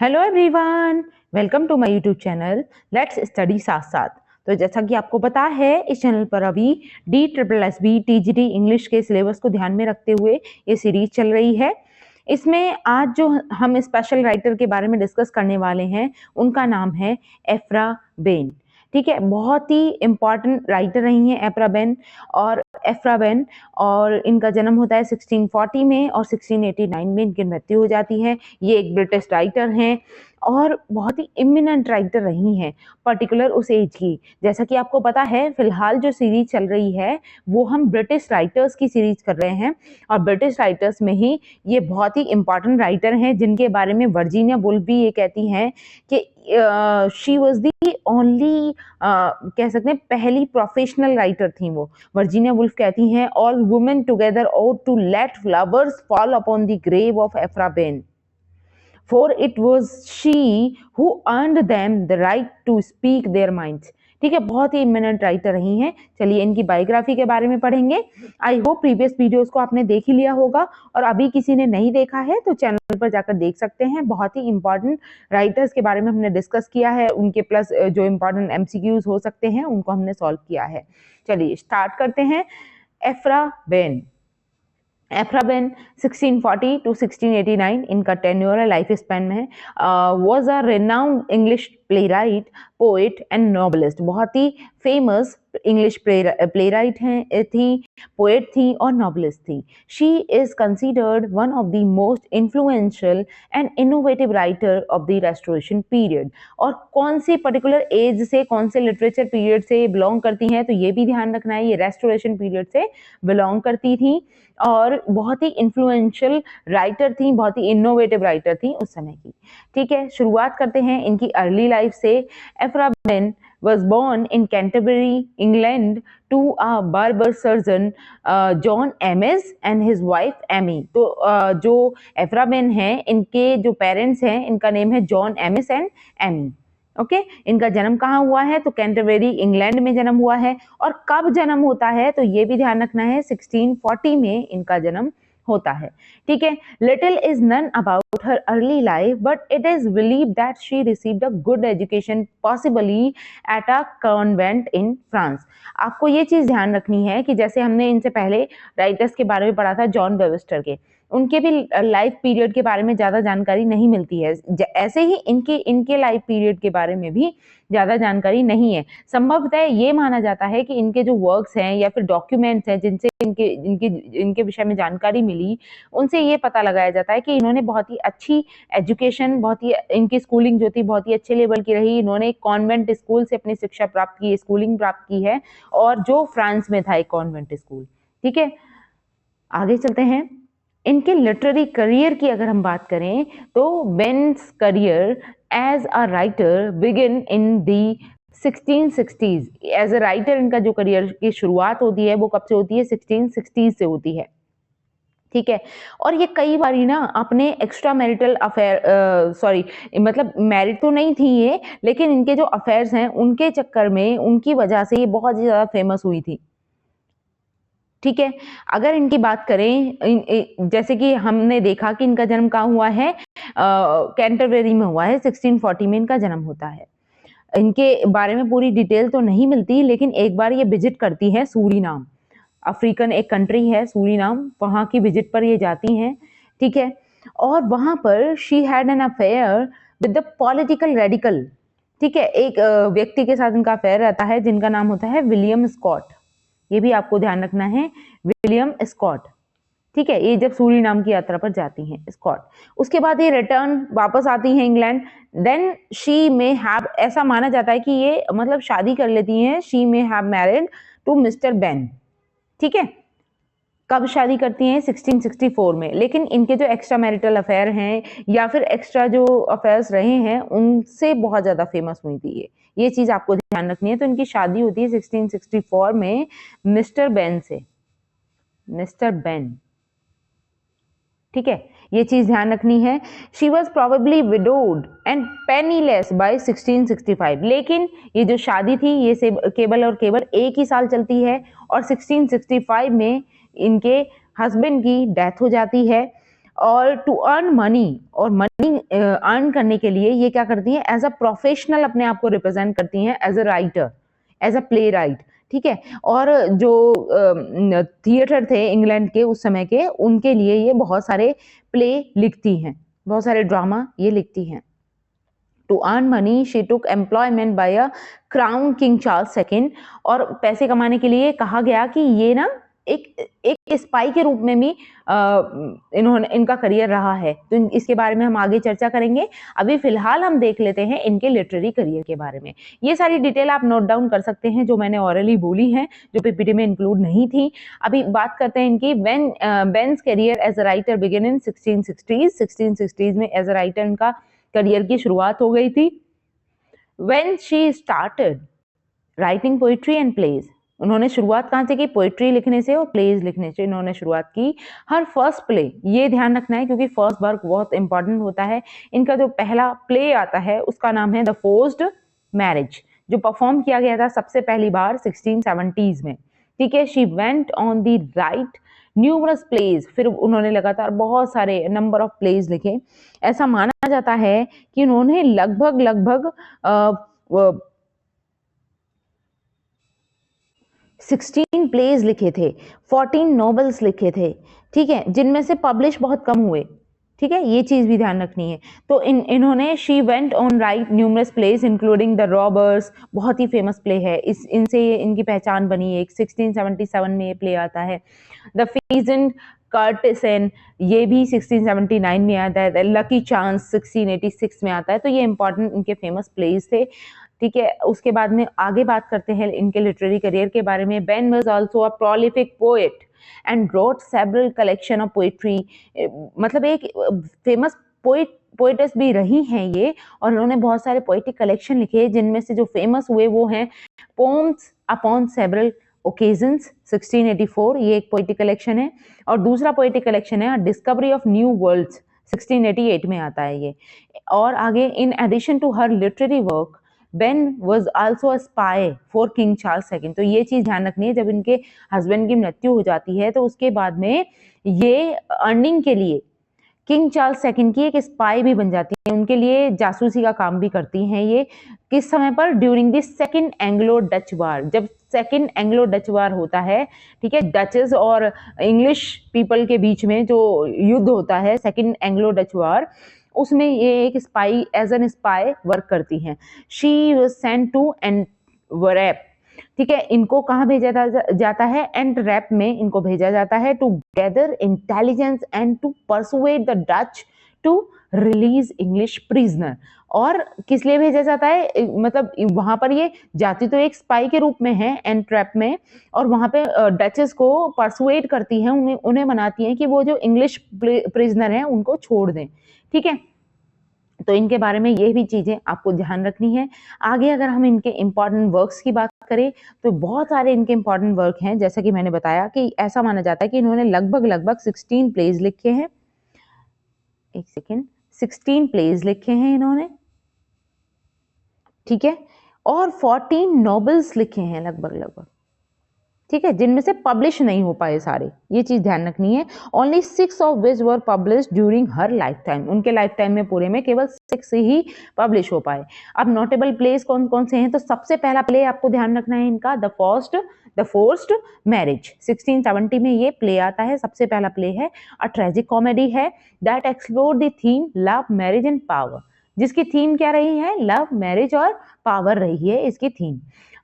Hello everyone, welcome to my YouTube channel let's study साथ साथ। तो जैसा कि आपको पता है, इस चैनल पर अभी DSSB TGT इंग्लिश के सिलेबस को ध्यान में रखते हुए ये सीरीज चल रही है। इसमें आज जो हम स्पेशल राइटर के बारे में डिस्कस करने वाले हैं उनका नाम है एफ्रा बेन। ठीक है, बहुत ही इम्पॉर्टेंट राइटर रही हैं एफ्रा बेन। और इनका जन्म होता है 1640 में और 1689 में इनकी मृत्यु हो जाती है। ये एक ब्रिटिश राइटर हैं और बहुत ही इमिनेंट राइटर रही हैं, पर्टिकुलर उस एज की। जैसा कि आपको पता है, फिलहाल जो सीरीज चल रही है वो हम ब्रिटिश राइटर्स की सीरीज कर रहे हैं और ब्रिटिश राइटर्स में ही ये बहुत ही इम्पॉर्टेंट राइटर हैं जिनके बारे में वर्जीनिया वुल्फ भी ये कहती हैं कि शी वॉज दी ओनली, कह सकते हैं पहली प्रोफेशनल राइटर थी वो। वर्जीनिया वुल्फ कहती हैं, all women together ought to let flowers fall upon the grave of Ephra Bain, for it was she who earned them the right to speak their minds। ठीक है, बहुत ही imminent writer रही हैं। चलिए इनकी biography के बारे में पढ़ेंगे। आई होप प्रीवियस वीडियोस को आपने देख ही लिया होगा, और अभी किसी ने नहीं देखा है तो चैनल पर जाकर देख सकते हैं। बहुत ही इंपॉर्टेंट राइटर्स के बारे में हमने डिस्कस किया है, उनके प्लस जो इंपॉर्टेंट MCQs हो सकते हैं उनको हमने सॉल्व किया है। चलिए स्टार्ट करते हैं। एफ्रा बेन 1640 टू 1689 इनका टेन्योर है, लाइफ स्पैन में है। Was a renowned English play right, poet and novelist. बहुत ही फेमस इंग्लिश प्ले राइट हैं थी, पोएट थी और नॉवलिस्ट थी। She is considered one of the most influential and innovative writer of the restoration period. और कौन सी पर्टिकुलर एज से, कौन से लिटरेचर पीरियड से बिलोंग करती हैं, तो ये भी ध्यान रखना है, ये रेस्टोरेशन पीरियड से बिलोंग करती थी और बहुत ही इन्फ्लुएंशियल राइटर थी, बहुत ही इनोवेटिव राइटर थी उस समय की। ठीक है, शुरुआत करते हैं इनकी अर्ली लाइफ से। एफ्रा Ben was born in Canterbury, England to a barber surgeon John Ames and his wife Amy। तो जो एफ्रा बेन है, इनके जो पेरेंट्स हैं इनका नेम है John Amis and Amy. Okay, इनका जन्म कहाँ हुआ है, तो कैंटरबरी इंग्लैंड में जन्म हुआ है। और कब जन्म होता है तो ये भी ध्यान रखना है, 1640 में इनका जन्म होता है। ठीक है, little is known about her early life but it is believe that she received a good education possibly at a convent in France. आपको ये चीज ध्यान रखनी है कि जैसे हमने इनसे पहले राइटर्स के बारे में पढ़ा था, जॉन वेबस्टर के, उनके भी लाइफ पीरियड के बारे में ज़्यादा जानकारी नहीं मिलती है। ऐसे ही इनके लाइफ पीरियड के बारे में भी ज़्यादा जानकारी नहीं है। संभवतः ये माना जाता है कि इनके जो वर्क्स हैं या फिर डॉक्यूमेंट्स हैं जिनसे इनके इनके इनके विषय में जानकारी मिली, उनसे ये पता लगाया जाता है कि इन्होंने बहुत ही अच्छी एजुकेशन, बहुत ही इनकी स्कूलिंग जो थी बहुत ही अच्छे लेवल की रही। इन्होंने एक कॉन्वेंट स्कूल से अपनी शिक्षा प्राप्त की, स्कूलिंग प्राप्त की है, और जो फ्रांस में था एक कॉन्वेंट स्कूल। ठीक है, आगे चलते हैं। इनके लिटरेरी करियर की अगर हम बात करें तो Behn's career as a writer begin in the 1660s। As a writer इनका जो करियर की शुरुआत होती है वो कब से होती है, 1660s से होती है। ठीक है, और ये कई बारी ना अपने एक्स्ट्रा मैरिटल अफेयर, सॉरी मतलब मैरिड तो नहीं थी ये, लेकिन इनके जो अफेयर्स हैं उनके चक्कर में, उनकी वजह से ये बहुत ज़्यादा फेमस हुई थी। ठीक है, अगर इनकी बात करें, जैसे कि हमने देखा कि इनका जन्म कहाँ हुआ है, कैंटरबरी में हुआ है, 1640 में इनका जन्म होता है। इनके बारे में पूरी डिटेल तो नहीं मिलती, लेकिन एक बार ये विजिट करती है सूरीनाम, अफ्रीकन एक कंट्री है सूरीनाम, वहाँ की विजिट पर ये जाती हैं। ठीक है, और वहाँ पर she had an affair with the political radical. ठीक है, एक व्यक्ति के साथ इनका अफेयर रहता है जिनका नाम होता है विलियम स्कॉट। ये भी आपको ध्यान रखना है, विलियम स्कॉट। ठीक है, ये जब सूरीनाम की यात्रा पर जाती हैं स्कॉट, उसके बाद ये रिटर्न वापस आती हैं England. Then she may have, ऐसा माना जाता है कि ये मतलब शादी कर लेती हैं, she may have married to Mr Behn. ठीक है, कब शादी करती हैं, 1664 में। लेकिन इनके जो एक्स्ट्रा मैरिटल अफेयर हैं या फिर एक्स्ट्रा जो अफेयर्स रहे हैं उनसे बहुत ज़्यादा फेमस हुई थी ये चीज़ आपको ध्यान रखनी है। तो इनकी शादी होती है 1664 में मिस्टर बेन से, मिस्टर बेन। ठीक है, ये चीज ध्यान रखनी है। She was probably widowed and penniless by 1665। लेकिन ये जो शादी थी ये से केवल और केवल एक ही साल चलती है और 1665 में इनके हस्बैंड की डेथ हो जाती है। और टू अर्न मनी, और मनी अर्न करने के लिए ये क्या करती हैं, एज अ प्रोफेशनल अपने आप को रिप्रेजेंट करती हैं, as a writer, as a playwright, ठीक है। और जो थिएटर थे इंग्लैंड के उस समय के, उनके लिए ये बहुत सारे प्ले लिखती हैं, बहुत सारे ड्रामा ये लिखती हैं। To earn money she took employment by a crown king Charles second, और पैसे कमाने के लिए कहा गया कि ये ना एक एक स्पाई के रूप में भी इनका करियर रहा है। तो इसके बारे में हम आगे चर्चा करेंगे। अभी फिलहाल हम देख लेते हैं इनके लिटरेरी करियर के बारे में। ये सारी डिटेल आप नोट डाउन कर सकते हैं जो मैंने ऑरली बोली है, जो पीपीटी में इंक्लूड नहीं थी। अभी बात करते हैं इनकी। Behn's career as a writer begin in 1660s में एज अ राइटर इनका करियर की शुरुआत हो गई थी। When she started writing poetry and plays, उन्होंने शुरुआत कहाँ से की, पोइट्री लिखने से और प्लेज लिखने से इन्होंने शुरुआत की। हर फर्स्ट प्ले, ये ध्यान रखना है क्योंकि फर्स्ट वर्क बहुत इंपॉर्टेंट होता है। इनका जो पहला प्ले आता है उसका नाम है द फोर्स्ड मैरिज, जो परफॉर्म किया गया था सबसे पहली बार 1670s में, ठीक है। She went on the write numerous plays, फिर उन्होंने लगातार बहुत सारे नंबर ऑफ प्लेज लिखे। ऐसा माना जाता है कि उन्होंने लगभग 16 प्लेज लिखे थे, 14 नॉवेल्स लिखे थे, ठीक है, जिनमें से पब्लिश बहुत कम हुए, ठीक है, ये चीज भी ध्यान रखनी है। तो इन्होंने she went on write numerous plays including the robbers, बहुत ही फेमस प्ले है, इनसे इनकी पहचान बनी है। एक 1677 में ये प्ले आता है। द फीजेंट कर्टिसन, ये भी 1679 में आता है। लकी चांस 1686 में आता है। तो ये इंपॉर्टेंट इनके फेमस प्लेज थे, ठीक है। उसके बाद में आगे बात करते हैं इनके लिटरेरी करियर के बारे में। Ben was also a prolific poet and wrote several collection of poetry, मतलब एक फेमस पोएटेस भी रही हैं ये, और उन्होंने बहुत सारे पोएटिक कलेक्शन लिखे, जिनमें से जो फेमस हुए वो हैं पोम्स अपॉन सेवरल ओकेजन्स 1684, ये एक पोएटिक कलेक्शन है। और दूसरा पोएटिक कलेक्शन है डिस्कवरी ऑफ न्यू वर्ल्ड्स 1688 में आता है ये। और आगे, in addition to her literary work, Behn was also a spy for king Charles second. तो ये चीज ध्यान रखनी है, जब इनके हस्बैंड की मृत्यु हो जाती है तो उसके बाद में ये अर्निंग के लिए किंग चार्ल्स सेकंड की एक स्पाई भी बन जाती है, उनके लिए जासूसी का काम भी करती हैं ये। किस समय पर, during the second Anglo Dutch war, जब सेकंड एंग्लो डच वार होता है, ठीक है, डचेस और इंग्लिश पीपल के बीच में जो युद्ध होता है सेकंड एंग्लो डच वार, उसमें ये एक spy, as an spy work करती हैं। She was sent to Antwerp, ठीक है, इनको कहाँ भेजा जाता है, एंटरैप में इनको भेजा जाता है, to gather intelligence and to persuade the Dutch to release English prisoner. और किस लिए भेजा जाता है, मतलब वहां पर ये जाती तो एक स्पाई के रूप में है एंटरैप में, और वहां पे डचेस को परसुएड करती हैं, उन्हें मनाती हैं कि वो जो इंग्लिश प्रिजनर हैं उनको छोड़ दें, ठीक है। तो इनके बारे में ये भी चीजें आपको ध्यान रखनी है। आगे अगर हम इनके इंपॉर्टेंट वर्क्स की बात करें तो बहुत सारे इनके इंपॉर्टेंट वर्क हैं, जैसा कि मैंने बताया कि ऐसा माना जाता है कि इन्होंने लगभग 16 प्लेज लिखे हैं। एक सेकेंड, 16 प्लेज लिखे हैं इन्होंने, ठीक है, और 14 नॉवेल्स लिखे हैं लगभग, ठीक है, जिनमें से पब्लिश नहीं हो पाए सारे, ये चीज ध्यान रखनी है। Only 6 of which were publish during her life time, उनके लाइफ टाइम में पूरे में केवल 6 ही पब्लिश हो पाए। अब नोटेबल प्लेस कौन कौन से हैं, तो सबसे पहला प्ले आपको ध्यान रखना है इनका, द फोर्स्ड मैरिज 1670 में ये प्ले आता है, सबसे पहला प्ले है। अ ट्रेजिक कॉमेडी है that explore the theme love, marriage and power, जिसकी थीम क्या रही है, लव, मैरिज और पावर रही है इसकी थीम।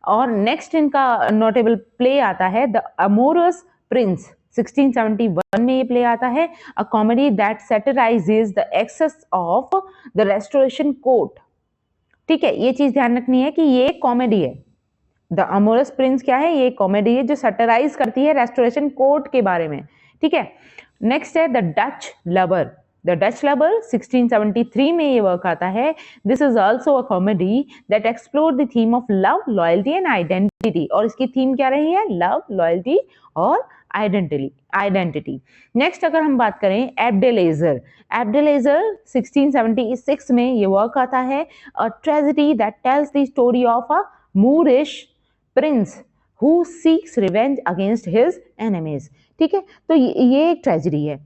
और नेक्स्ट इनका नोटेबल प्ले आता है द अमोरस प्रिंस 1671 में ये प्ले आता है, a comedy that सैटिराइजेस the excess of the Restoration court, ठीक है, ये चीज ध्यान रखनी है कि ये कॉमेडी है। द अमोरस प्रिंस क्या है, ये कॉमेडी है जो सैटिराइज करती है रेस्टोरेशन कोर्ट के बारे में, ठीक है। नेक्स्ट है द डच लवर 1673 में ये वर्क आता है। This is also a comedy that explore the theme of love, loyalty and identity, और इसकी थीम क्या रही है, लव, लॉयल्टी और आइडेंटिटी। नेक्स्ट अगर हम बात करें एब्डेलेजर 1676 में ये वर्क आता है, a tragedy that tells the story of a Moorish prince who seeks revenge against his enemies, ठीक है। तो ये एक ट्रेजेडी है।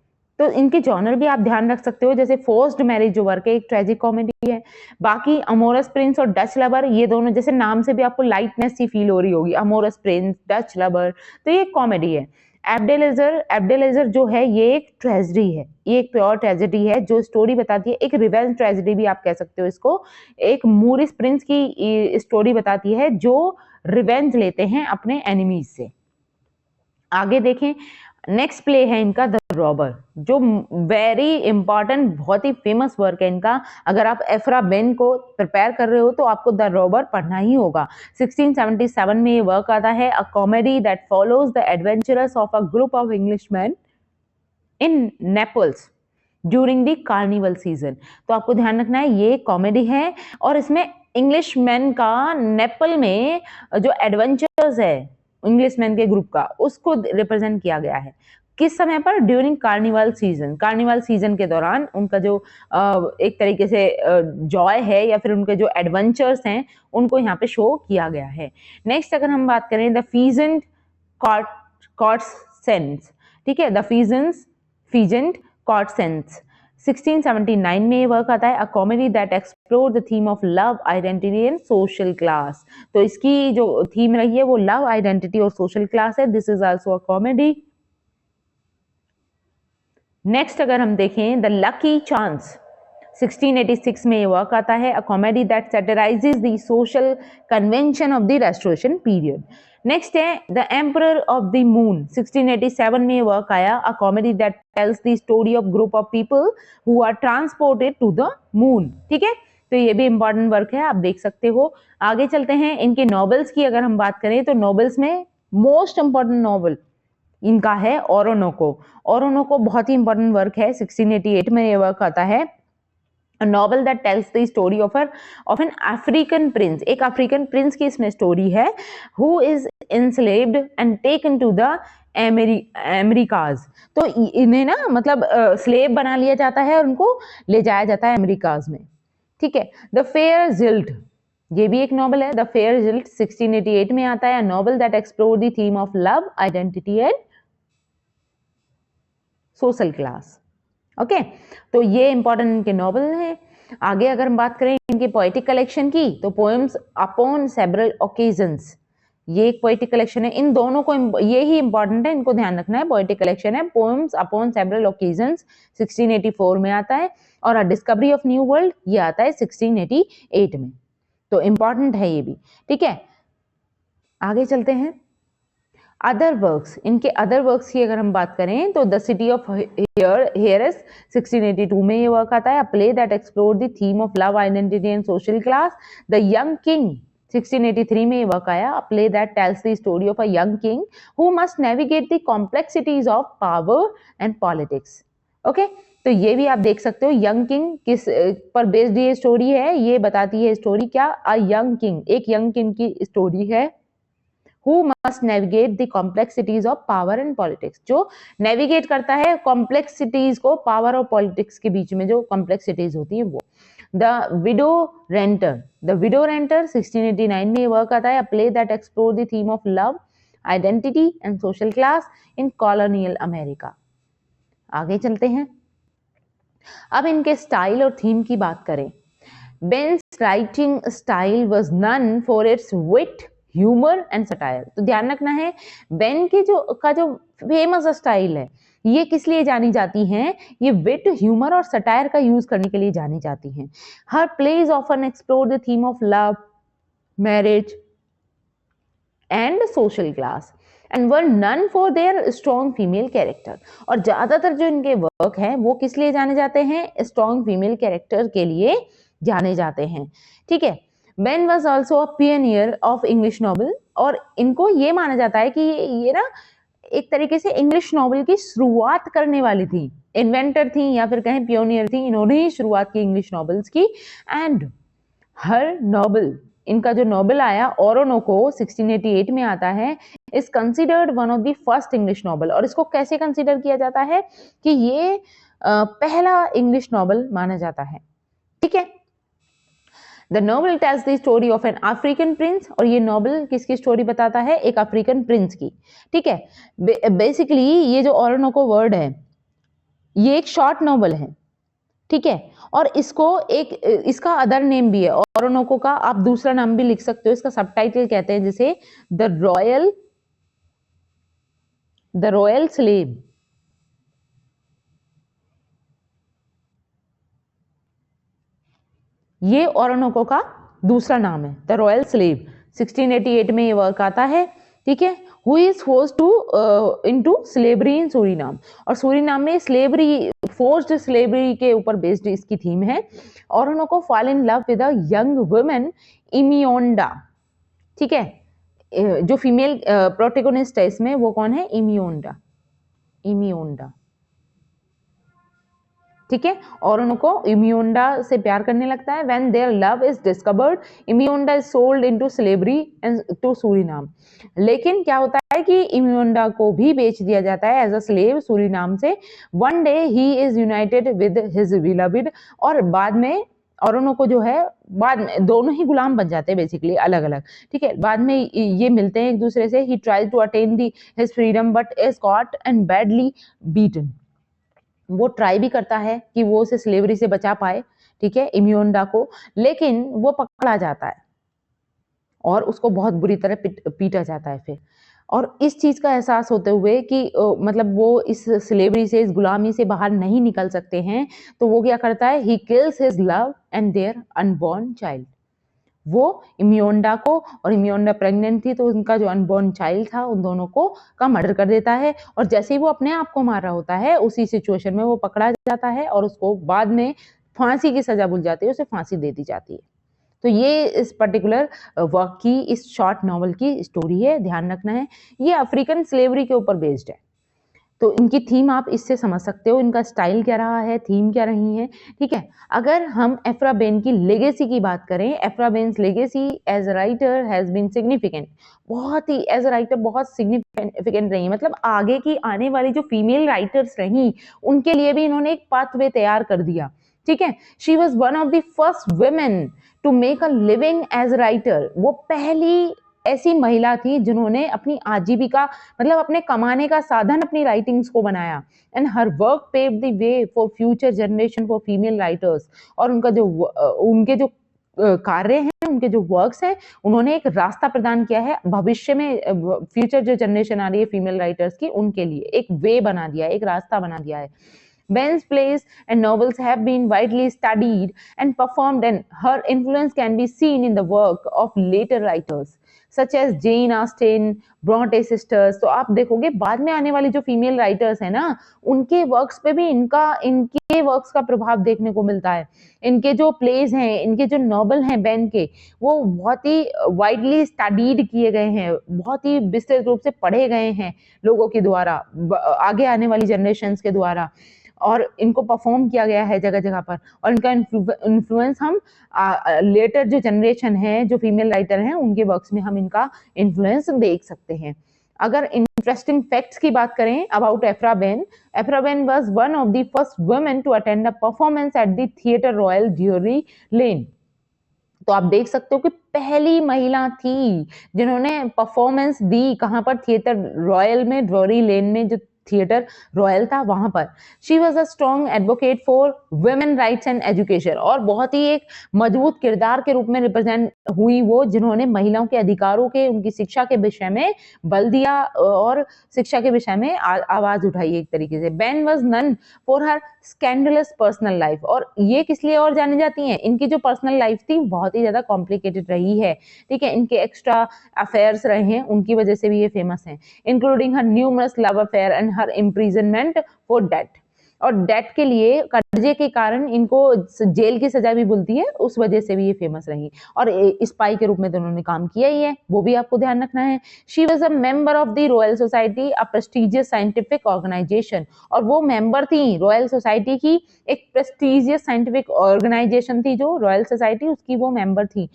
तो इनके जॉनर भी आप ध्यान रख सकते हो, जैसे फोर्स्ड मैरिज जो वर्क है एक ट्रेजिक कॉमेडी है। बाकी अमोरस प्रिंस और डच लवर, ये दोनों जैसे नाम से भी आपको लाइटनेस सी फील हो रही होगी, अमोरस प्रिंस, डच लवर, तो ये कॉमेडी है। एब्डेलेजर जो है ये एक ट्रेजेडी है, ये एक प्योर ट्रेजेडी है जो स्टोरी बताती है, एक रिवेंज ट्रेजेडी भी आप कह सकते हो इसको। एक मूरिस प्रिंस की स्टोरी बताती है जो रिवेंज लेते हैं अपने एनिमीज से। आगे देखें, नेक्स्ट प्ले है इनका द रॉबर, जो वेरी इंपॉर्टेंट, बहुत ही फेमस वर्क है इनका। अगर आप एफ्रा बेन को प्रिपेयर कर रहे हो तो आपको द रॉबर पढ़ना ही होगा। 1677 में ये वर्क आता है, a comedy that follows the adventurous of a group of Englishman in Naples during the carnival season. तो आपको ध्यान रखना है ये कॉमेडी है और इसमें इंग्लिशमैन का नेपल में जो एडवेंचर्स है इंग्लिशमैन के ग्रुप का, उसको रिप्रेजेंट किया गया है। किस समय पर? During carnival season, carnival season के दौरान उनका जो एक तरीके से जॉय है या फिर उनके जो एडवेंचर्स हैं उनको यहाँ पे शो किया गया है। नेक्स्ट अगर हम बात करें द फीजेंट कॉर्ट्सेंस, ठीक है, द फीजेंट कॉर्ट्सेंस 1679 में ये वर्क आता है, a comedy that explore the theme of love, identity and social class. तो इसकी जो थीम रही है वो लव, आइडेंटिटी और सोशल क्लास है। This is also a comedy. Next अगर हम देखें द लकी चांस 1686 में ये वर्क आता है, a comedy that सैटिराइजेस the social convention of the restoration period. Next है the emperor of the moon 1687 में ये वर्क आया, a comedy that tells the story of group of people who are transported to the moon. ठीक है, तो ये भी important work है, आप देख सकते हो। आगे चलते हैं, इनके नॉवेल्स की अगर हम बात करें तो नॉवेल्स में मोस्ट इंपॉर्टेंट नॉवल इनका है ओरोनोको। ओरोनोको बहुत ही इंपॉर्टेंट वर्क है, 1688 में ये वर्क आता है, a novel that tells the story of an African prince, एक अफ्रीकन प्रिंस की इसमें स्टोरी है, who is enslaved and taken to the Americas. तो इन्हें ना मतलब स्लेव बना लिया जाता है और उनको ले जाया जाता है अमेरिकाज में। ठीक है, द फेयर जिल्ट, ये भी एक नॉवल है, द फेयर जिल्ट 1688 में आता है, novel that explore the theme of love, identity and social class. Okay, तो ये इंपॉर्टेंट इनके नॉवल हैं। आगे अगर हम बात करें इनके पोएटिक कलेक्शन की तो पोएम्स अपॉन सेवरल ओकेजन्स, ये एक पोएटिक कलेक्शन है। इन दोनों को ये ही इंपॉर्टेंट है, इनको ध्यान रखना है। पोएटिक कलेक्शन है पोएम्स अपॉन सेवरल ओकेजन्स 1684 में आता है, और अ डिस्कवरी ऑफ न्यू वर्ल्ड ये आता है 1688 में। तो इंपॉर्टेंट है ये भी। ठीक है, आगे चलते हैं। अदर वर्क्स, इनके अदर वर्क्स की अगर हम बात करें तो द सिटी ऑफ हेयरस 1682 में ये वर्क आता है, अ play that explore the theme of love, identity and social class. The young king 1683 में ये वर्क आया, अ play that tells the story of a young king who must navigate the complexities of power and politics. Okay, तो ये भी आप देख सकते हो, यंग किंग किस पर बेस्ड ये स्टोरी है, ये बताती है स्टोरी क्या, अ यंग किंग, एक यंग किंग की स्टोरी है, who must navigate the complexities of power and politics, जो नेविगेट करता है कॉम्प्लेक्सिटीज को, पावर और पॉलिटिक्स के बीच में जो कॉम्प्लेक्सिटीज होती है वो। द विडो रेंटर 1689 में वर्क आता है, अ play that explore the theme of love, identity and social class in colonial America. आगे चलते हैं, अब इनके स्टाइल और थीम की बात करें। Behn's writing style was known for its wit, humour and satire. तो ध्यान रखना है, बेन की जो फेमस स्टाइल है ये किस लिए जानी जाती हैं, ये विट, ह्यूमर और सटायर का यूज करने के लिए जानी जाती हैं। Her plays often explore the theme of love, marriage and social class and were known for their strong female character. और ज्यादातर जो इनके वर्क हैं वो किस लिए जाने जाते हैं, स्ट्रॉन्ग फीमेल कैरेक्टर के लिए जाने जाते हैं। ठीक है, Behn was also a pioneer of English novel, और इनको ये माना जाता है कि ये ना एक तरीके से इंग्लिश नॉवल की शुरुआत करने वाली थी, इन्वेंटर थी या फिर कहें पियोनियर थी, इन्होंने ही शुरुआत की इंग्लिश नॉवेल्स की। एंड हर नॉवल, इनका जो नॉवल आया ओरोनोको 1688 में आता है, is considered one of the first English novel. और इसको कैसे कंसिडर किया जाता है कि ये पहला इंग्लिश नॉवल माना जाता है। ठीक है, the novel tales the story of an African Prince, और ये नॉवल किसकी स्टोरी बताता है, एक अफ्रीकन प्रिंस की। ठीक है, बेसिकली ये जो ओरोनोको वर्ड है ये एक शॉर्ट नॉवल है, ठीक है। और इसको एक इसका अदर नेम भी है, ओरोनोको का आप दूसरा नाम भी लिख सकते हो, इसका सबटाइटल कहते हैं जिसे द रॉयल स्लेव। ये ओरोनोको का दूसरा नाम है, द रॉयल स्लेव। 1688 में ये वर्क आता है, ठीक है। Who is forced to into slavery in Suriname, और सूरीनाम में स्लेवरी, फोर्स्ड स्लेवरी के ऊपर बेस्ड इसकी थीम है। Oroonoko fall in love with a young woman Imoinda, ठीक है। जो फीमेल प्रोटेगोनिस्ट है इसमें वो कौन है, इमियोंडा, इमियोंडा, ठीक है। और उनको इमियोंडा से प्यार करने लगता है। When their love is discovered, Imoinda is sold into slavery and to Suriname. लेकिन क्या होता है कि इमियोंडा को भी बेच दिया जाता है एज अ स्लेव सूरीनाम से। One day he is United with his beloved, और बाद में औरों जो है, बाद में दोनों ही गुलाम बन जाते हैं बेसिकली, अलग अलग, ठीक है। बाद में ये मिलते हैं एक दूसरे से। He tries to attain the his freedom but is caught and badly beaten. वो ट्राई भी करता है कि वो उसे स्लेवरी से बचा पाए, ठीक है, इम्योंडा को, लेकिन वो पकड़ा जाता है और उसको बहुत बुरी तरह पीटा जाता है फिर। और इस चीज का एहसास होते हुए कि मतलब वो इस स्लेवरी से, इस गुलामी से बाहर नहीं निकल सकते हैं, तो वो क्या करता है, he kills his love and their unborn child. वो इम्योंडा को, और इम्योंडा प्रेग्नेंट थी तो उनका जो अनबॉर्न चाइल्ड था उन दोनों को का मर्डर कर देता है। और जैसे ही वो अपने आप को मार रहा होता है, उसी सिचुएशन में वो पकड़ा जाता है और उसको बाद में फांसी की सजा मिल जाती है, उसे फांसी दे दी जाती है। तो ये इस पर्टिकुलर वर्क की, इस शॉर्ट नॉवल की स्टोरी है, ध्यान रखना है। ये अफ्रीकन स्लेवरी के ऊपर बेस्ड है। तो इनकी थीम आप इससे समझ सकते हो, इनका स्टाइल क्या रहा है, थीम क्या रही है, ठीक है। अगर हम एफ्रा बेन की लेगेसी की बात करें, Aphra Behn's legacy as a writer has been significant, बहुत ही एज अ राइटर बहुत सिग्निफिकेंट रही, मतलब आगे की आने वाली जो फीमेल राइटर्स रही उनके लिए भी इन्होंने एक पाथवे तैयार कर दिया, ठीक है। She was one of the first women to make a living as writer. वो पहली ऐसी महिला थी जिन्होंने अपनी आजीविका, मतलब अपने कमाने का साधन अपनी राइटिंग्स को बनाया। And her work pave the way for future generation for female writers. और उनका जो उनके जो कार्य हैं, उनके जो वर्क्स हैं, उन्होंने एक रास्ता प्रदान किया है भविष्य में, फ्यूचर जो जनरेशन आ रही है फीमेल राइटर्स की, उनके लिए एक वे बना दिया है, एक रास्ता बना दिया है। Ben's plays and novels have been widely studied and performed, and her influence can be seen in the work of later writers such as Jane Austen, Bronte sisters। तो आप देखोगे बाद में आने वाली जो फीमेल राइटर्स है ना, उनके वर्क्स पे भी इनके वर्क्स का प्रभाव देखने को मिलता है। इनके जो प्लेज हैं, इनके जो नॉवल हैं बेन के, वो बहुत ही वाइडली स्टडीड किए गए हैं, बहुत ही विस्तृत रूप से पढ़े गए हैं लोगों के द्वारा, आगे आने वाली जनरेशन के द्वारा, और इनको परफॉर्म किया गया है जगह जगह पर। और इनका इन्फ्लुएंस हम लेटर जो जनरेशन है, जो फीमेल राइटर हैं, उनके वर्क्स में हम इनका इन्फ्लुएंस देख सकते हैं। अगर इंटरेस्टिंग फैक्ट्स की बात करें about Aphra Behn was one of the first women to attend a performance at the Theatre Royal Drury Lane. तो आप देख सकते हो कि पहली महिला थी जिन्होंने परफॉर्मेंस दी, कहां पर, थिएटर रॉयल में, ड्रोरी लेन में जो थिएटर रॉयल था वहां पर। She was a strong advocate for women rights and education, और बहुत ही एक मजबूत किरदार के रूप में रिप्रेजेंट हुई वो, जिन्होंने महिलाओं के अधिकारों के, उनकी शिक्षा के विषय में बल दिया और शिक्षा के विषय में आवाज उठाई एक तरीके से। Behn was known for her scandalous personal life, और ये किस लिए और जानी जाती हैं, इनकी जो पर्सनल लाइफ थी बहुत ही ज्यादा कॉम्प्लिकेटेड रही है, ठीक है। इनके एक्स्ट्रा अफेयर्स रहे हैं, उनकी वजह से भी ये फेमस हैं, including her numerous love affair and her imprisonment for debt. और डेट के लिए, कर्जे के कारण इनको जेल की सजा भी मिलती है, उस वजह से भी ये फेमस रही। और स्पाई के रूप में तो उन्होंने काम किया ही है, वो भी आपको ध्यान रखना है। She was a member of the royal society, a prestigious scientific organisation, और वो मेंबर थी रॉयल सोसाइटी की, एक प्रेस्टिजियस साइंटिफिक ऑर्गेनाइजेशन थी जो रॉयल सोसाइटी, उसकी वो मेंबर थी।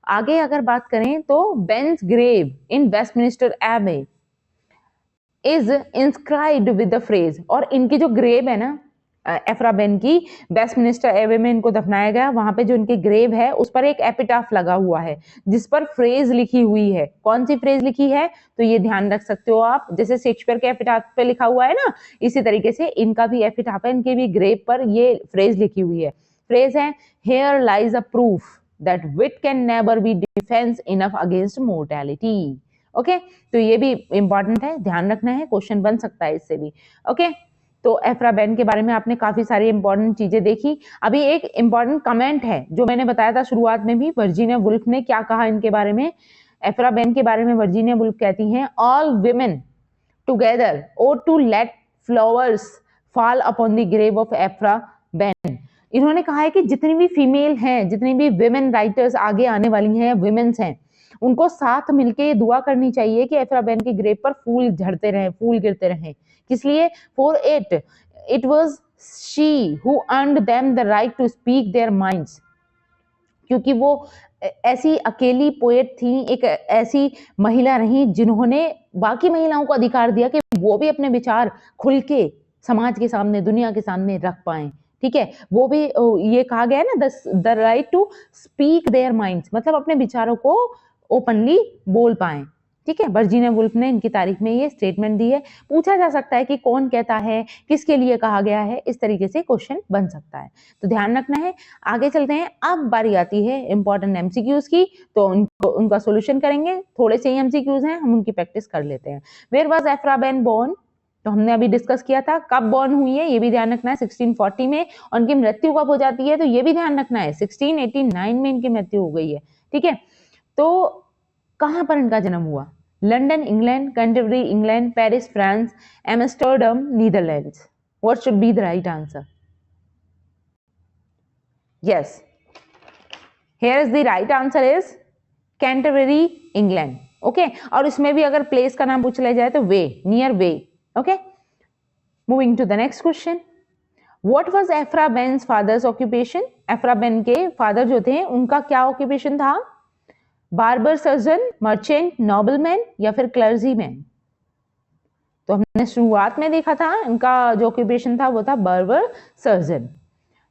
आगे अगर बात करें तो बेन्स ग्रेव इन वेस्टमिनिस्टर एबे is inscribed with the phrase, और इनकी जो ग्रेव है ना, एफ्रा बेन की वेस्टमिनिस्टर एबे में इनको दफनाया गया। वहां पे जो इनके ग्रेव है उस पर एक एपिटाफ लगा हुआ है जिस पर फ्रेज लिखी हुई है। कौन सी फ्रेज लिखी है तो ये ध्यान रख सकते हो आप, जैसे शेक्सपियर के एपिटाफ पे लिखा हुआ है ना, इसी तरीके से इनका भी एपिटाफ है, इनके भी ग्रेव पर ये फ्रेज लिखी हुई है। फ्रेज है, here lies a proof that wit can never be defence enough against mortality. Okay, तो ये भी इंपॉर्टेंट है, ध्यान रखना है, क्वेश्चन बन सकता है इससे भी। ओके, तो एफ्रा बेन के बारे में आपने काफी सारी इंपॉर्टेंट चीजें देखी। अभी एक इंपॉर्टेंट कमेंट है जो मैंने बताया था शुरुआत में भी, वर्जीनिया वुल्फ ने क्या कहा इनके बारे में, एफ्रा बेन के बारे में वर्जीनिया वुल्फ कहती हैं, all women together ought to let flowers fall upon the grave of Aphra Behn. इन्होंने कहा है कि जितनी भी फीमेल हैं, जितनी भी विमेन राइटर्स आगे आने वाली हैं, विमेन्स हैं, उनको साथ मिलके ये दुआ करनी चाहिए कि एफ्रा बेन के ग्रेव पर फूल झड़ते रहें, फूल गिरते रहें। किस लिए? For it was she who earned them the right to speak their minds, क्योंकि वो ऐसी अकेली पोएट थी, एक ऐसी महिला रही जिन्होंने बाकी महिलाओं को अधिकार दिया कि वो भी अपने विचार खुल के समाज के सामने, दुनिया के सामने रख पाए। ठीक है, वो भी, ये कहा गया है ना, the right to speak their minds, मतलब अपने विचारों को ओपनली बोल पाए। ठीक है, वर्जीनिया वुल्फ ने इनकी तारीख में ये स्टेटमेंट दी है। पूछा जा सकता है कि कौन कहता है, किसके लिए कहा गया है, इस तरीके से क्वेश्चन बन सकता है, तो ध्यान रखना है। आगे चलते हैं, अब बारी आती है इंपॉर्टेंट एमसीक्यूज की, तो उनका सोल्यूशन करेंगे। थोड़े से ही एमसीक्यूज हैं, हम उनकी प्रैक्टिस कर लेते हैं। Where was Aphra Behn born, तो हमने अभी डिस्कस किया था कब बॉर्न हुई है, ये भी ध्यान रखना है, 1640 में। और उनकी मृत्यु कब हो जाती है तो ये भी ध्यान रखना है, 1689 में इनकी मृत्यु हो गई है। ठीक है, तो कहां पर इनका जन्म हुआ? London England, Canterbury England, Paris France, Amsterdam Netherlands. What should be the right answer? Yes, here is the right answer is Canterbury England. Okay, और इसमें भी अगर प्लेस का नाम पूछ लिया जाए तो वे, near way. Okay, moving to the next question, what was Aphra Behn's father's occupation? Aphra Behn के फादर जो थे उनका क्या ऑक्यूपेशन था? बार्बर सर्जन, मर्चेंट, नोबलमैन या फिर क्लर्जीमैन? तो हमने शुरुआत में देखा था इनका जो ऑक्यूपेशन था वो था barber surgeon.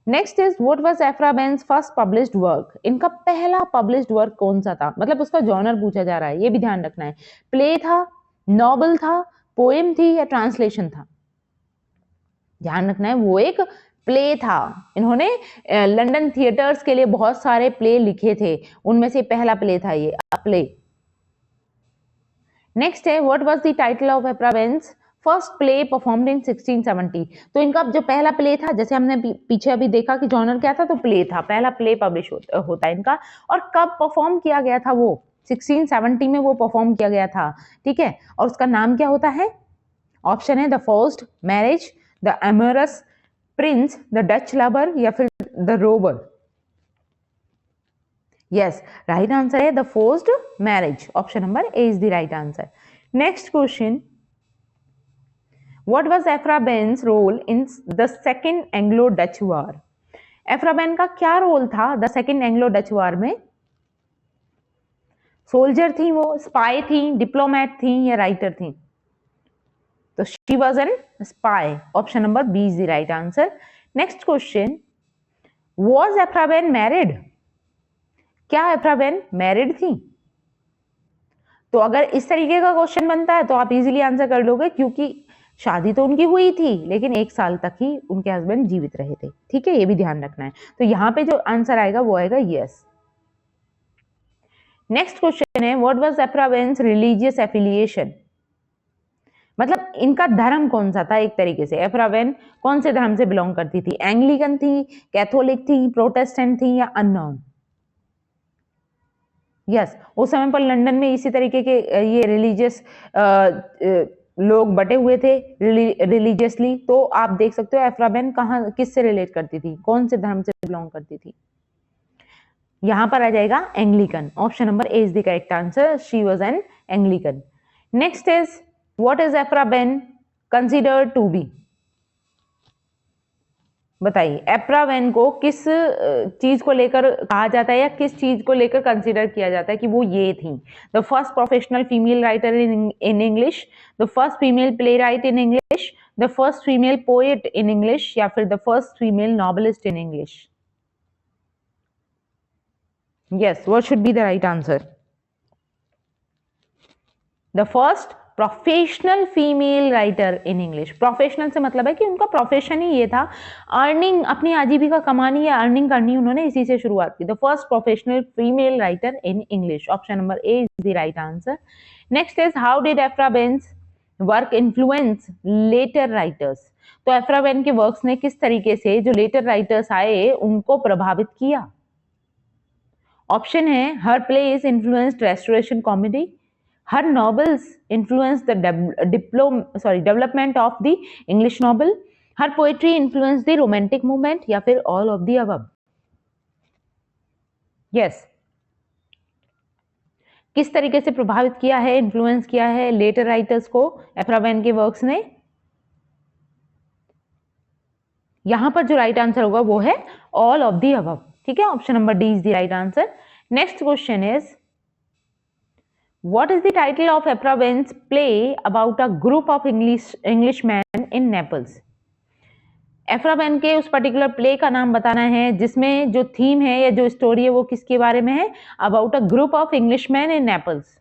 Next is what was Aphra बेन्स फर्स्ट पब्लिश्ड वर्क? इनका पहला पब्लिश्ड वर्क कौन सा था, मतलब उसका जॉनर पूछा जा रहा है, ये भी ध्यान रखना है। प्ले था, नॉवल था, पोएम थी या ट्रांसलेशन था? ध्यान रखना है, वो एक प्ले था। इन्होंने लंदन थिएटर्स के लिए बहुत सारे प्ले लिखे थे, उनमें से पहला प्ले था ये, प्ले। नेक्स्ट है, what was the title of Aphra बेन्स फर्स्ट प्ले परफॉर्म्ड इन 1670? तो इनका जो पहला प्ले था, जैसे हमने पीछे अभी देखा कि जॉनर क्या था, तो प्ले था, पहला प्ले पब्लिश होता है इनका। और कब परफॉर्म किया गया था वो? 1670 में वो परफॉर्म किया गया था। ठीक है, और उसका नाम क्या होता है? ऑप्शन है the first marriage, the amorous prince, the Dutch lover या फिर द रोबर। यस, राइट आंसर है the first marriage, option number A is the right answer. Next question, what was Aphra Behn's role in the second Anglo Dutch war? Aphra Behn का क्या role था the second Anglo Dutch war में? Soldier थी वो, spy थी, diplomat थी या writer थी? तो she was an spy, option number B is the right answer. Next question, was एफ्रा Ben married? क्या एफ्रा बेन मैरिड थी? तो अगर इस तरीके का क्वेश्चन बनता है तो आप इजीली आंसर कर लोगे, क्योंकि शादी तो उनकी हुई थी लेकिन 1 साल तक ही उनके हस्बैंड जीवित रहे थे। ठीक है, ये भी ध्यान रखना है, तो यहाँ पे जो आंसर आएगा वो आएगा यस। नेक्स्ट क्वेश्चन है, व्हाट वाज एफ्रा बेन्स रिलीजियस एफिलिएशन? मतलब इनका धर्म कौन सा था? एक तरीके से एफ्रा बेन कौन से धर्म से बिलोंग करती थी? एंग्लिकन थी, कैथोलिक थी, प्रोटेस्टेंट थी या अननोन? यस, उस समय पर लंदन में इसी तरीके के ये रिलीजियस लोग बटे हुए थे रिलीजियसली। तो आप देख सकते हो एफ्रा बेन कहाँ, किससे रिलेट करती थी, कौन से धर्म से बिलोंग करती थी? यहां पर आ जाएगा Anglican, option number A is the correct answer, she was an Anglican. Next is what is Aphra Behn considered to be? बताइए, एफ्रा बेन को किस चीज को लेकर कहा जाता है या किस चीज को लेकर कंसीडर किया जाता है कि वो ये थी? The first professional female writer in English, the first female play right in English, the first female poet in English या फिर the first female novelist in English? Yes, what should be the right answer? The first professional female writer in English. Professional से मतलब है कि उनका profession ही ये था, earning, अपनी आजीविका कमानी या अर्निंग करनी, उन्होंने इसी से शुरुआत की। The first professional female writer in English. Option number A is the right answer. Next is how did एफ्रा बेन्स वर्क इन्फ्लुएंस लेटर राइटर्स? तो एफ्रा बेन के वर्क्स ने किस तरीके से जो लेटर राइटर्स आए उनको प्रभावित किया? ऑप्शन है her plays influenced restoration comedy, her novels influenced the development of the English novel, her poetry influenced the romantic movement, या फिर all of the above? yes, किस तरीके से प्रभावित किया है, इन्फ्लुएंस किया है लेटर राइटर्स को एफ्रा बेन के वर्क्स ने? यहां पर जो राइट आंसर होगा वो है ऑल ऑफ दी अबव। ठीक है, option number D is the right answer. Next question is what is the title of Ephra Benn's play about a group of Englishmen in Naples? एफ्रा Behn के उस particular play का नाम बताना है जिसमें जो थीम है या जो स्टोरी है वो किसके बारे में है? About a group of Englishman in Naples.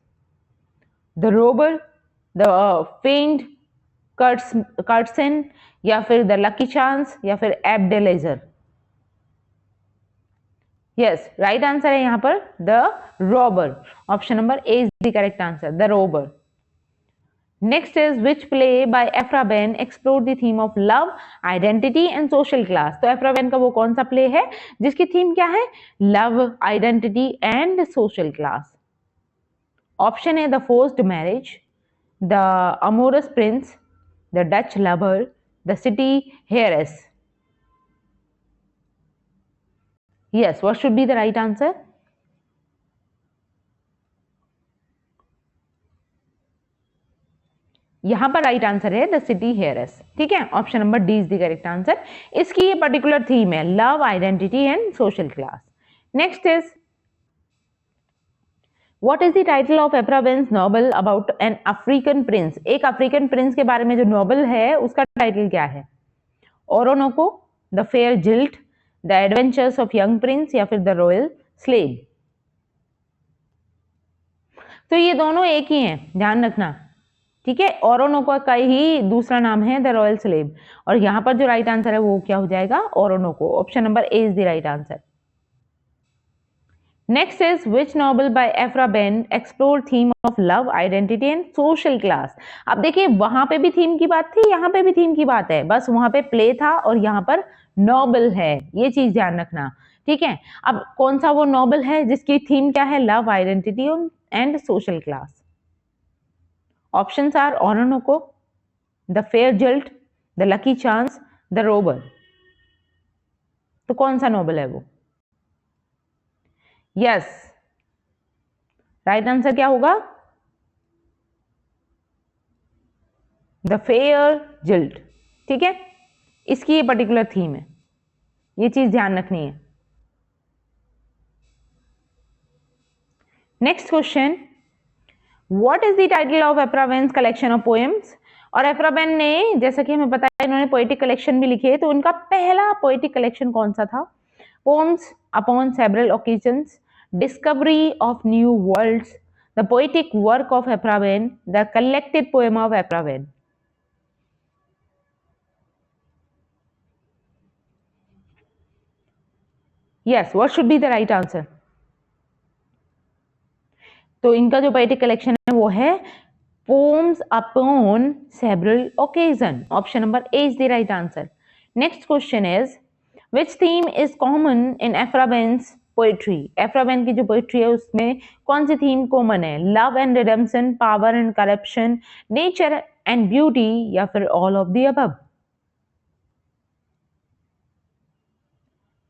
The रोबर, द फेंड कर्टसन, या फिर द लकी चांस, या फिर एब्डेलेजर? यस, राइट आंसर है यहाँ पर the robber. Option number A is the correct answer, the robber. Next is which play by Aphra Behn explore the theme of love, identity and social class? तो एफ्रा Behn का वो कौन सा play है जिसकी थीम क्या है? Love, identity and social class. Option है the forced marriage, the amorous prince, the Dutch lover, the city heiress? Yes, what should be the right answer? यहां पर राइट आंसर है द सिटी हेयरेस। ठीक है, option number D is the correct answer. इसकी ये particular theme है love, identity and social class. Next is what is the title of Aphra Behn's novel about an African Prince? एक African Prince के बारे में जो नॉवल है उसका टाइटल क्या है? Oroonoko, the fair jilt, the adventures of young prince, या फिर द रॉयल स्लेव? तो ये दोनों एक ही हैं, ध्यान रखना। ठीक है, ओरोनोको का ही दूसरा नाम है द रॉयल स्लेव, और यहां पर जो राइट आंसर है वो क्या हो जाएगा? Oroonoko. Option number A is the right answer. Next is which novel by Aphra Behn explore theme of love, identity and social class? अब देखिए वहां पे भी थीम की बात थी, यहां पे भी थीम की बात है, बस वहां पे प्ले था और यहां पर नॉवल है, ये चीज ध्यान रखना। ठीक है, अब कौन सा वो नॉवल है जिसकी थीम क्या है? Love, identity and social class. Options are Oroonoko, the fair jilt, the lucky chance, the रोबर। तो कौन सा नॉवल है वो? यस, राइट आंसर क्या होगा? The fair jilt. ठीक है, इसकी ये पर्टिकुलर थीम है, ये चीज ध्यान रखनी है। Next question, what is the title of Aphra बेन्स कलेक्शन ऑफ पोएम्स? और एफ्रा बेन ने, जैसा कि हमें पता है, इन्होंने पोएटिक कलेक्शन भी लिखे, तो उनका पहला पोएटिक कलेक्शन कौन सा था? Poems upon several occasions, discovery of new worlds, the poetic work of Aphra Behn, the collected poem of Aphra Behn? Yes, what should be the right answer? तो इनका जो पोएटिक कलेक्शन है वो है poems upon several occasion. Option number A is the right answer. Next question is which theme is common in Aphra Behn's poetry? एफ्रा Ben की जो poetry है उसमें कौन सी थीम कॉमन है? Love and redemption, power and corruption, nature and beauty, या फिर all of the above?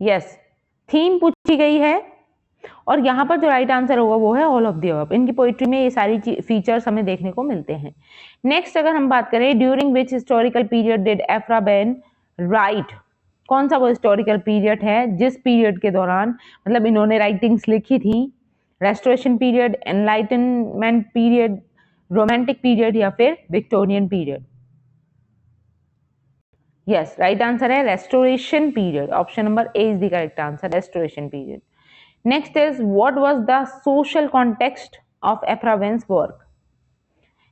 Yes, theme पूछी गई है और यहाँ पर जो राइट आंसर होगा वो है ऑल ऑफ द अबव। इनकी पोइट्री में ये सारी फीचर्स हमें देखने को मिलते हैं। नेक्स्ट अगर हम बात करें, during which historical period did एफ्रा Ben right? कौन सा वो हिस्टोरिकल पीरियड है जिस पीरियड के दौरान मतलब इन्होंने राइटिंग्स लिखी थी? Restoration period, enlightenment period, romantic period, या फिर Victorian period? Yes, right answer है restoration period. Option number A is the correct answer, restoration period. Next is what was the social context of Aphra Behn's work.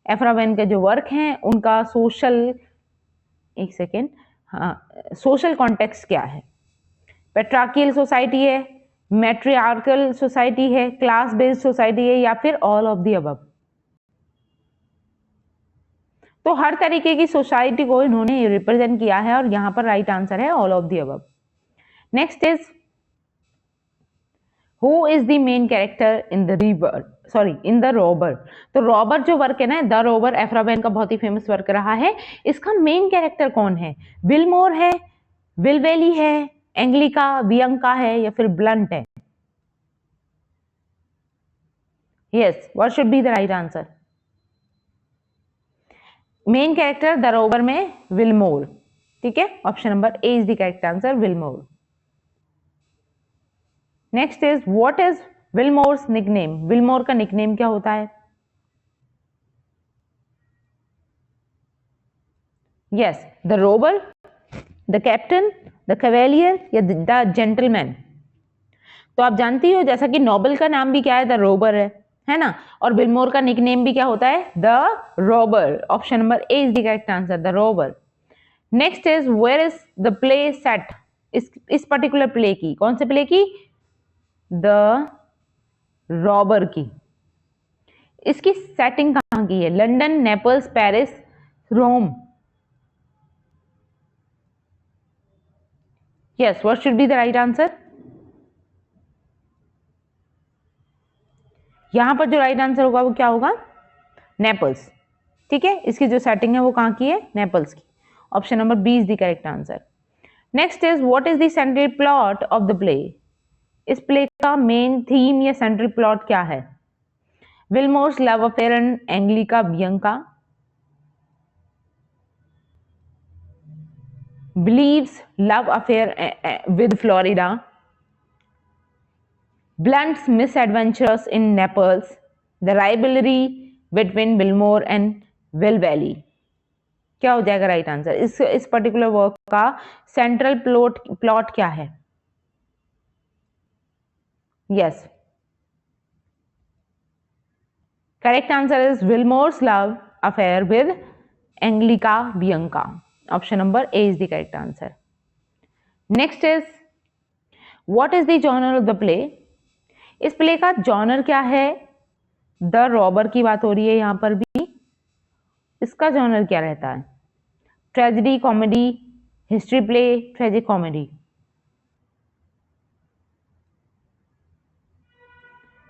Aphra Behn के जो work हैं उनका social, एक second, हाँ, social context क्या है? पेट्रार्कियल society है, मैट्रियार्कल सोसाइटी है, क्लास बेस्ड सोसाइटी है, या फिर ऑल ऑफ द अबव? तो हर तरीके की सोसाइटी को इन्होंने रिप्रेजेंट किया है और यहां पर राइट आंसर है all of the above. Next is who is the main character in the river, sorry in the robber. तो रॉबर जो वर्क है ना, द रॉबर एफ्रावेन का बहुत ही फेमस वर्क रहा है। इसका मेन कैरेक्टर कौन है? विलमोर है, विलवेली है, एंग्लिका, बियंका है, या फिर ब्लंट है? Yes, what should be the right answer? Main character the रॉबर में विलमोर, ठीक है, option number A is the correct answer, Willmore. Next is what is Willmore's nickname. Willmore का निकनेम क्या होता है? यस, द रोबर, द कैप्टन, द कैवेलियर, या द जेंटलमैन? तो आप जानती हो जैसा कि नोबल का नाम भी क्या है? द रोबर है ना, और विलमोर का निकनेम भी क्या होता है? The robber. Option number A is the correct answer, the robber. Next is where is the play set. इस पर्टिकुलर प्ले की, कौन से प्ले की? द रॉबर की। इसकी सेटिंग कहां की है? London, Naples, Paris, Rome? Yes, what should be the right answer? यहां पर जो राइट आंसर होगा वो क्या होगा? नेपल्स, ठीक है। इसकी जो सेटिंग है वो कहां की है? नेपल्स की। Option number B is the correct answer. Next is what is the central plot of the play. इस प्ले का मेन थीम या सेंट्रल प्लॉट क्या है? Willmore's love affair and Angellica Bianca, believes love affair with Florida, Blunt's misadventures in Naples, the rivalry between Wilmore and Will Valley? क्या हो जाएगा right answer? इस particular work का central plot क्या है? Yes, correct answer is Willmore's love affair with Angellica Bianca. Option number A is the correct answer. Next is what is the genre of the play. इस play का genre क्या है? The robber की बात हो रही है यहां पर भी। इसका जॉनर क्या रहता है? Tragedy, comedy, history play, tragic comedy?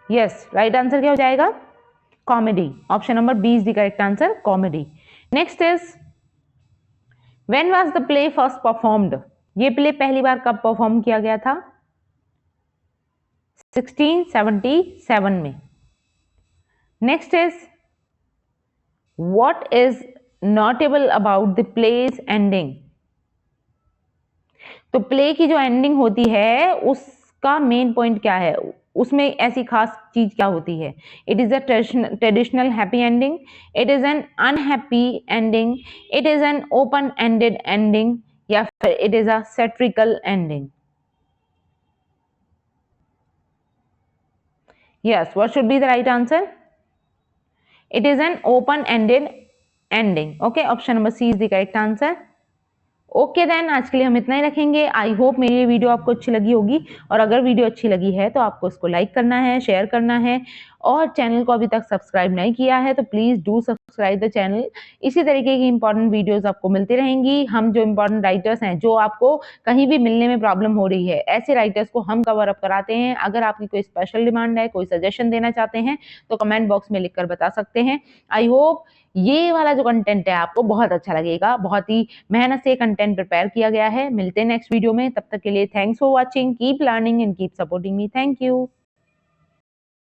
Yes, right answer क्या हो जाएगा? Comedy. Option number B is the correct answer, comedy. Next is when was the play first performed. ये प्ले पहली बार कब परफॉर्म किया गया था? 1677 में। Next is what is notable about the play's ending. तो प्ले की जो एंडिंग होती है उसका मेन पॉइंट क्या है? उसमें ऐसी खास चीज क्या होती है? It is a traditional happy ending, it is an unhappy ending, it is an open ended ending, या फिर it is a satirical ending? Yes, what should be the right answer? It is an open-ended ending. Okay, option number C is the correct answer. Okay then, आज के लिए हम इतना ही रखेंगे। I hope मेरी ये वीडियो आपको अच्छी लगी होगी, और अगर वीडियो अच्छी लगी है तो आपको इसको लाइक करना है, शेयर करना है, और चैनल को अभी तक सब्सक्राइब नहीं किया है तो please do subscribe the channel. इसी तरीके की इंपॉर्टेंट वीडियोस आपको मिलती रहेंगी। हम जो इंपॉर्टेंट राइटर्स हैं, जो आपको कहीं भी मिलने में प्रॉब्लम हो रही है, ऐसे राइटर्स को हम कवर अप कराते हैं। अगर आपकी कोई स्पेशल डिमांड है, कोई सजेशन देना चाहते हैं तो कमेंट बॉक्स में लिखकर बता सकते हैं। आई होप ये वाला जो कंटेंट है आपको बहुत अच्छा लगेगा। बहुत ही मेहनत से कंटेंट प्रिपेयर किया गया है। मिलते हैं नेक्स्ट वीडियो में, तब तक के लिए thanks for watching, keep learning and keep supporting me. Thank you.